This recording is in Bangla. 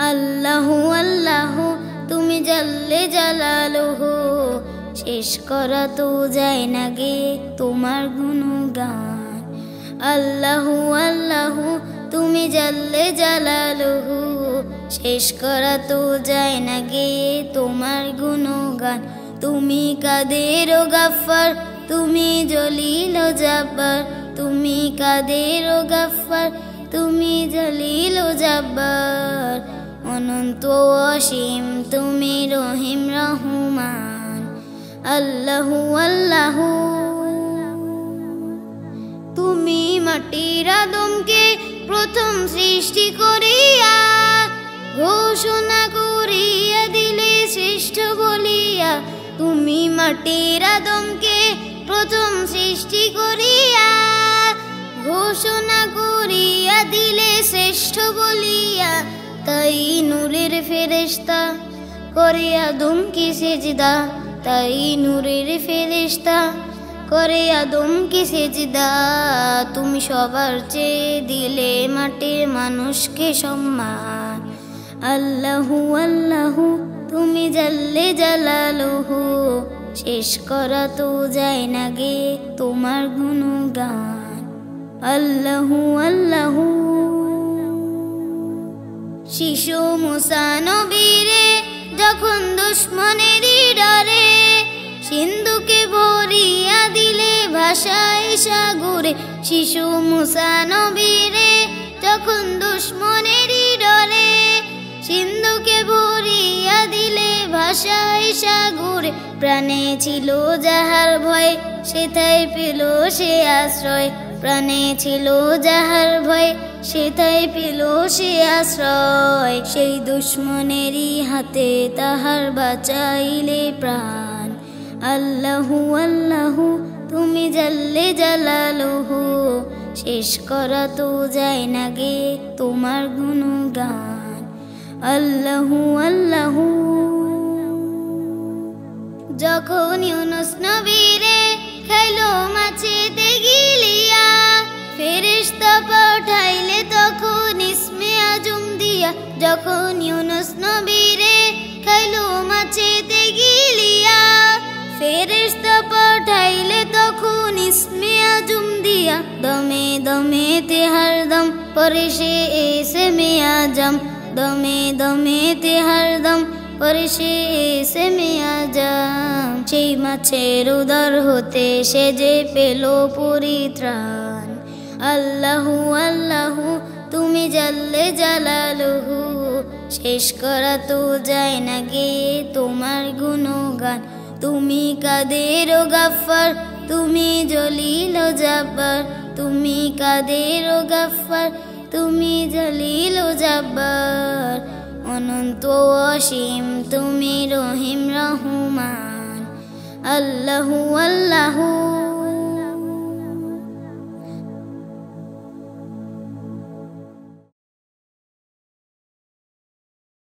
আল্লাহু আল্লাহু তুমি জাল্লে জালালুহু, শেষ করা তো যায় না গে তোমার গুণগান। আল্লাহু আল্লাহু তুমি জাল্লে জালালুহু, শেষ করা তো যায় না গে তোমার গুণগান। তুমি কাদের ও গাফফার, তুমি জলিল ও জাব্বার, তুমি কাদের ও গাফফার, তুমি জলিল ও জাব্বার। অনন্ত অসীম তুমি রহিম রহমান। আল্লাহু আল্লাহু তুমি মাটির আদমকে প্রথম সৃষ্টি করিয়া, ঘোষণা করিয়া দিলে শ্রেষ্ঠ বলিয়া। তুমি মাটির আদমকে প্রথম সৃষ্টি করিয়া, ঘোষণা করিয়া দিলে শ্রেষ্ঠ বলিয়া। তাই নূরের ফেরেশতা করে আদমকে সেজদা, তাই নূরের ফেরেশতা করে আদমকে সেজদা। তুমি সবার চেয়ে দিলে মাটির মানুষকে সম্মান। আল্লাহু আল্লাহু তুমি জাল্লে জালালুহু, শেষ করা তো যায় না গে তোমার গুণগান। আল্লাহু আল্লাহু শিশু মুসা নবীরে যখন দুশ্মনেরই ডরে, সিন্ধুকে ভরিয়া দিলে ভাষায় সাগরে। শিশু মুসা নবীরে যখন দুশ্মনেরই ডরে, সিন্ধুকে ভরিয়া দিলে ভাষায় সাগরে। প্রাণে ছিল যাহার ভয়, সেথায় পেল সে আশ্রয়। প্রাণে ছিল যাহার ভয়, সেথায় পেল সে আশ্রয়। সেই দুশ্মনেরই হাতে তাহার বাঁচাইলে প্রাণ। আল্লাহু আল্লাহু তুমি জাল্লে জালালুহু, শেষ করা তো যায় না গে তোমার গুণগান। আল্লাহু আল্লাহু যখন ইউনুস নবীরে খাইলো মাছেতে গিলিয়া, ফেরেশতা পাঠাইলে তখন ইসমে আজম দিয়া। যখন ইউনুস নবীরে খাইলো মাছেতে গিলিয়া, ফেরেশতা পাঠাইলে তখন ইসমে আজম দিয়া। দমে দমে তে হরদম পরে সে ইসমে আজম, দমে দমে তে হরদম পরে সে ইসমে আজম। সেই মাছের উদর হতে সে যে পেল পরিত্রাণ। আল্লাহু আল্লাহু তুমি জাল্লে জালালুহু, শেষ করা তো যায় না গে তোমার গুণগান। তুমি কাদের ও গাফফার, তুমি জলিল ও জাব্বার, তুমি কাদের ও গাফফার, তুমি জলিল ও জাব্বার। অনন্ত অসীম তুমি রহিম রহমান। আল্লাহু আল্লাহু